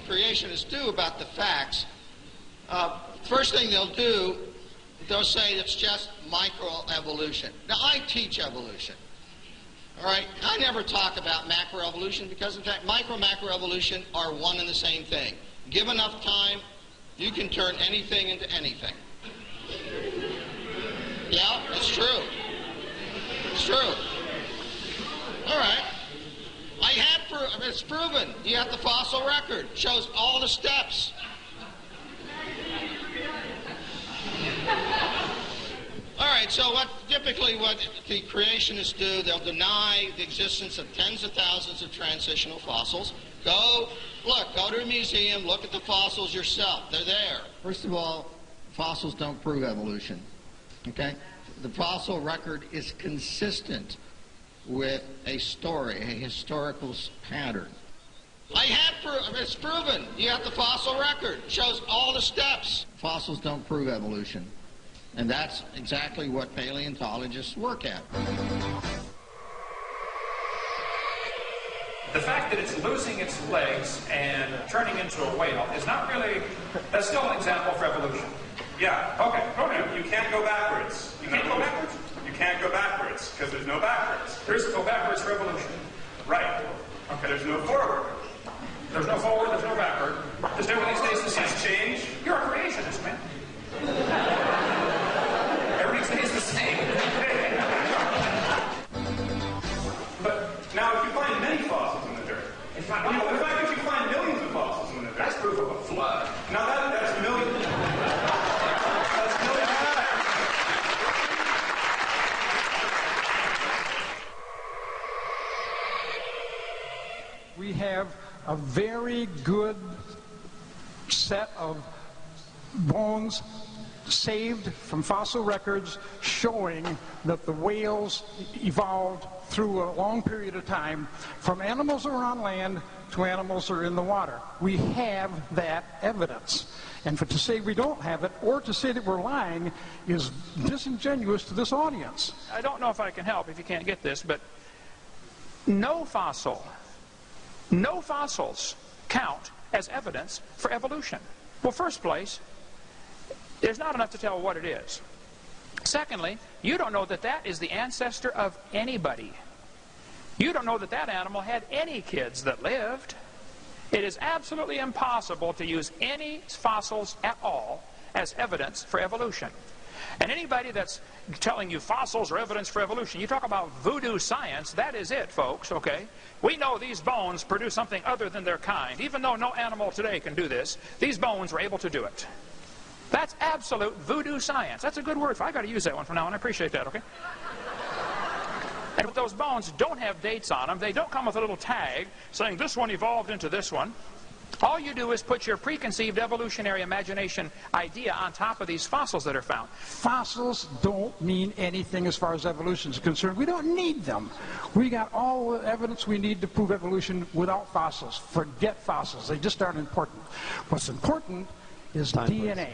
creationists do about the facts, first thing they'll do, they'll say it's just microevolution. Now, I teach evolution. All right? I never talk about macroevolution because, in fact, macroevolution are one and the same thing. Give enough time, you can turn anything into anything. Yeah, it's true. It's true. All right. It's proven. You have the fossil record. It shows all the steps. All right, so typically what the creationists do, they'll deny the existence of tens of thousands of transitional fossils. Go to a museum, look at the fossils yourself. They're there. First of all, fossils don't prove evolution. Okay? The fossil record is consistent with a story, a historical pattern. It's proven. You have the fossil record. It shows all the steps. Fossils don't prove evolution. And that's exactly what paleontologists work at. The fact that it's losing its legs and turning into a whale is not really, that's still an example for evolution. Yeah, okay. You can't go backwards. You can't go backwards? You can't go backwards, because there's no backwards. There's no backwards for evolution. Right. Okay, there's no forward. There's no forward, there's no backward. Just everything stays the same. It's change. You're a creationist, man. Everything stays the same. But now, if you find many fossils in the dirt, the fact that you find millions of fossils in the dirt, That's proof of a flood. Now that's millions. That's millions. We have a very good set of bones saved from fossil records showing that the whales evolved through a long period of time from animals that are on land to animals that are in the water. We have that evidence. And to say we don't have it or to say that we're lying is disingenuous to this audience. I don't know if I can help if you can't get this, but no fossils count as evidence for evolution. Well, first place, there's not enough to tell what it is. Secondly, you don't know that that is the ancestor of anybody. You don't know that that animal had any kids that lived. It is absolutely impossible to use any fossils at all as evidence for evolution. And anybody that's telling you fossils are evidence for evolution, you talk about voodoo science, that is it, folks, okay? We know these bones produce something other than their kind. Even though no animal today can do this, these bones were able to do it. That's absolute voodoo science. That's a good word. I got to use that one from now on. I appreciate that, okay? And those bones don't have dates on them. They don't come with a little tag saying this one evolved into this one. All you do is put your preconceived evolutionary imagination idea on top of these fossils that are found. Fossils don't mean anything as far as evolution is concerned. We don't need them. We got all the evidence we need to prove evolution without fossils. Forget fossils. They just aren't important. What's important is DNA.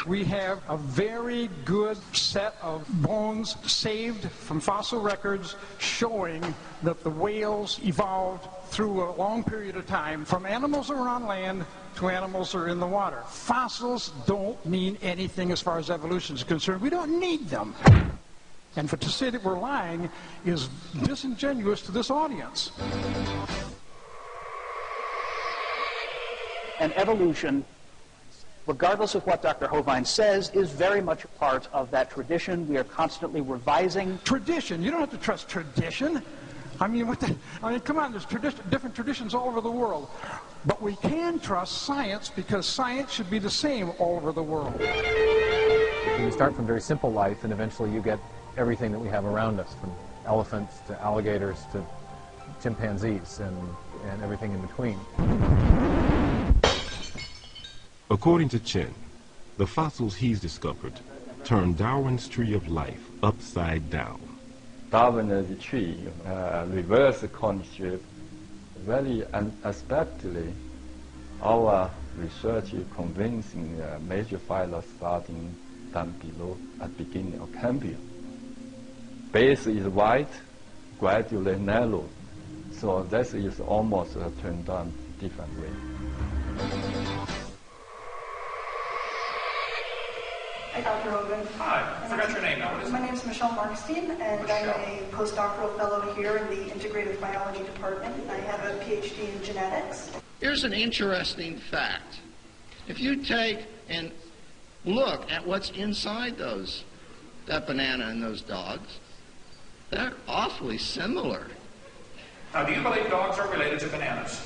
We have a very good set of bones saved from fossil records showing that the whales evolved through a long period of time from animals that are on land to animals that are in the water. Fossils don't mean anything as far as evolution is concerned. We don't need them. And to say that we're lying is disingenuous to this audience. And evolution, regardless of what Dr. Hovind says, is very much a part of that tradition. We are constantly revising. Tradition? You don't have to trust tradition. I mean, come on, there's different traditions all over the world. But we can trust science because science should be the same all over the world. You start from very simple life, and eventually you get everything that we have around us, from elephants to alligators to chimpanzees and everything in between. According to Chen, the fossils he's discovered turned Darwin's tree of life upside down. Darwin's tree reverse constrict very unexpectedly. Our research is convincing major phyla starting down below at beginning of Cambrian. Base is wide, gradually narrow, so this is almost turned down different way. Hi, Dr. Hogan. Hi, I forgot your name now. What is it? My name is Michelle Markstein, and I'm a postdoctoral fellow here in the Integrative Biology Department. I have a PhD in genetics. Here's an interesting fact. If you take and look at what's inside that banana and those dogs, they're awfully similar. Now, do you believe dogs are related to bananas?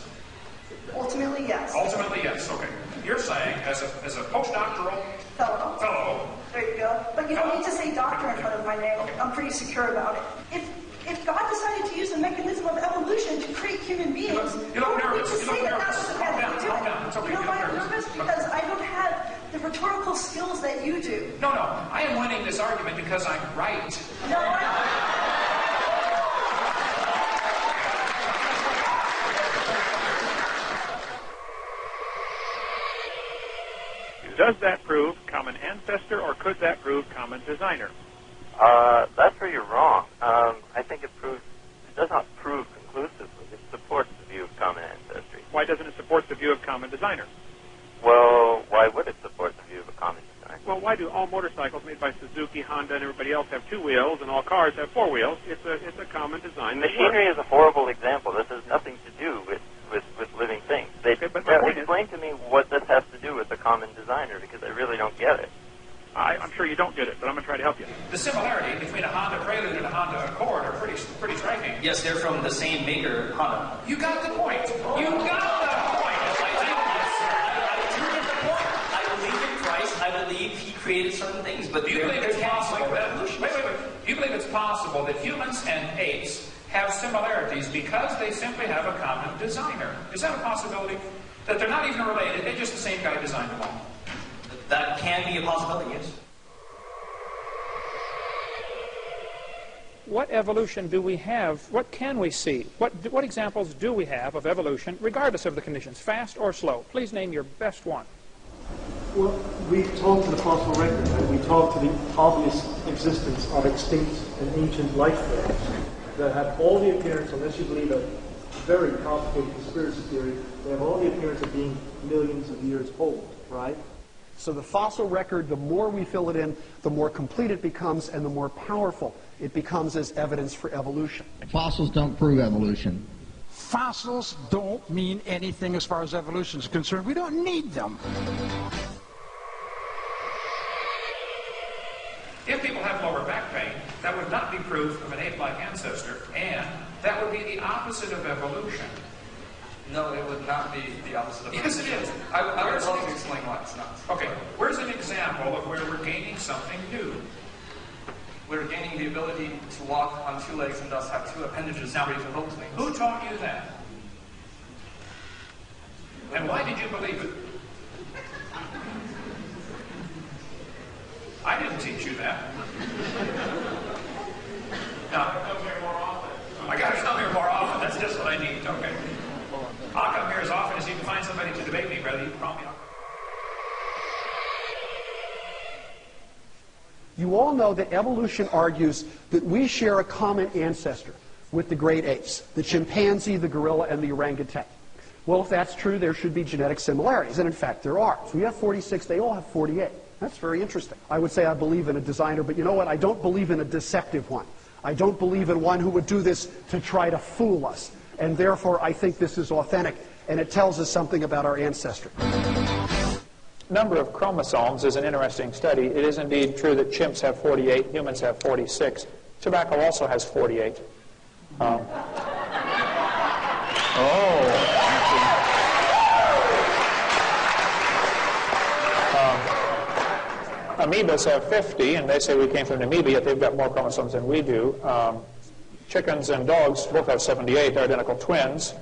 Ultimately, yes. Ultimately, yes. Okay. You're saying, as a postdoctoral fellow. There you go. But you don't need to say doctor in front of my name. I'm pretty secure about it. If God decided to use the mechanism of evolution to create human beings, you look nervous. You look nervous. Calm down. It's okay. You know why I'm nervous? Because I don't have the rhetorical skills that you do. No. I am winning this argument because I'm right. No, Does that prove common ancestor, or could that prove common designer? That's where you're wrong. I think it does not prove conclusively. It supports the view of common ancestry. Why doesn't it support the view of common designer? Well, why would it support the view of a common designer? Well, why do all motorcycles made by Suzuki, Honda, and everybody else have 2 wheels, and all cars have 4 wheels? It's a common design. Machinery is a horrible example. This has nothing to do with living things. Explain to me what this has to do with a common designer, because I really don't get it. I'm sure you don't get it, but I'm going to try to help you. The similarity between a Honda Prelude and a Honda Accord are pretty striking. Yes, they're from the same maker, Honda. You got the point. You got the point. I believe in Christ. I believe he created certain things, but do you believe it's possible that Do you believe it's possible that humans and apes have similarities because they simply have a common designer? Is that a possibility? That they're not even related, they're just the same guy designed them all? That can be a possibility, yes. What evolution do we have? What can we see? What examples do we have of evolution, regardless of the conditions, fast or slow? Please name your best one. Well, we talk to the fossil record, and we talk to the obvious existence of extinct and ancient life forms that have all the appearance, unless you believe a very complicated conspiracy theory, they have all the appearance of being millions of years old, right? So the fossil record, the more we fill it in, the more complete it becomes and the more powerful it becomes as evidence for evolution. Fossils don't prove evolution. Fossils don't mean anything as far as evolution is concerned. We don't need them. If people have lower back pain, that would not be proof of an ape-like ancestor, and that would be the opposite of evolution. No, it would not be the opposite of evolution. Yes, it is. I would love to explain why it's not. Okay, where's an example of where we're gaining something new? We're gaining the ability to walk on 2 legs and thus have 2 appendages now ready to hold things. Who taught you that? And why did you believe it? I didn't teach you that. No. I got to come here more often. That's just what I need. Okay. I'll come here as often as you can find somebody to debate me, brother. You can call me. You all know that evolution argues that we share a common ancestor with the great apes, the chimpanzee, the gorilla, and the orangutan. Well, if that's true, there should be genetic similarities, and in fact there are. So we have 46, they all have 48. That's very interesting. I would say I believe in a designer, but you know what? I don't believe in a deceptive one. I don't believe in one who would do this to try to fool us. And therefore, I think this is authentic, and it tells us something about our ancestry. Number of chromosomes is an interesting study. It is indeed true that chimps have 48, humans have 46. Tobacco also has 48. Amoebas have 50, and they say we came from an amoeba, yet they've got more chromosomes than we do. Chickens and dogs both have 78. They're identical twins.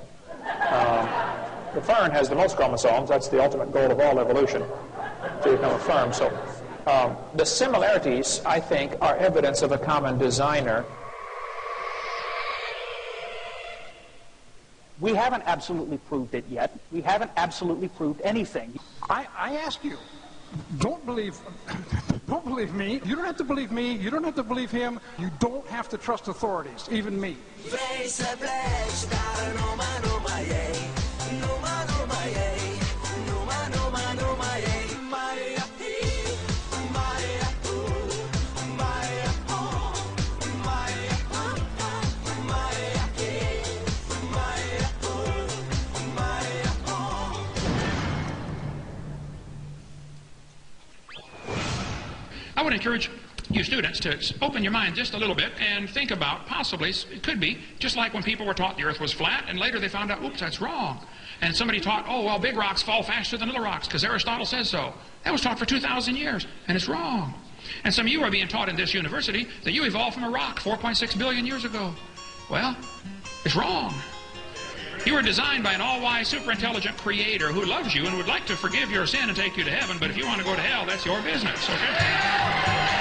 The fern has the most chromosomes. That's the ultimate goal of all evolution, to become a fern. So the similarities, I think, are evidence of a common designer. We haven't absolutely proved it yet. We haven't absolutely proved anything. I ask you, don't believe me. You don't have to believe me. You don't have to believe him. You don't have to trust authorities, even me. I would encourage you students to open your mind just a little bit and think about possibly, it could be, just like when people were taught the earth was flat and later they found out, oops, that's wrong. And somebody taught, oh, well, big rocks fall faster than little rocks because Aristotle says so. That was taught for 2,000 years, and it's wrong. And some of you are being taught in this university that you evolved from a rock 4.6 billion years ago. Well, it's wrong. You were designed by an all-wise, super-intelligent creator who loves you and would like to forgive your sin and take you to heaven, but if you want to go to hell, that's your business, okay?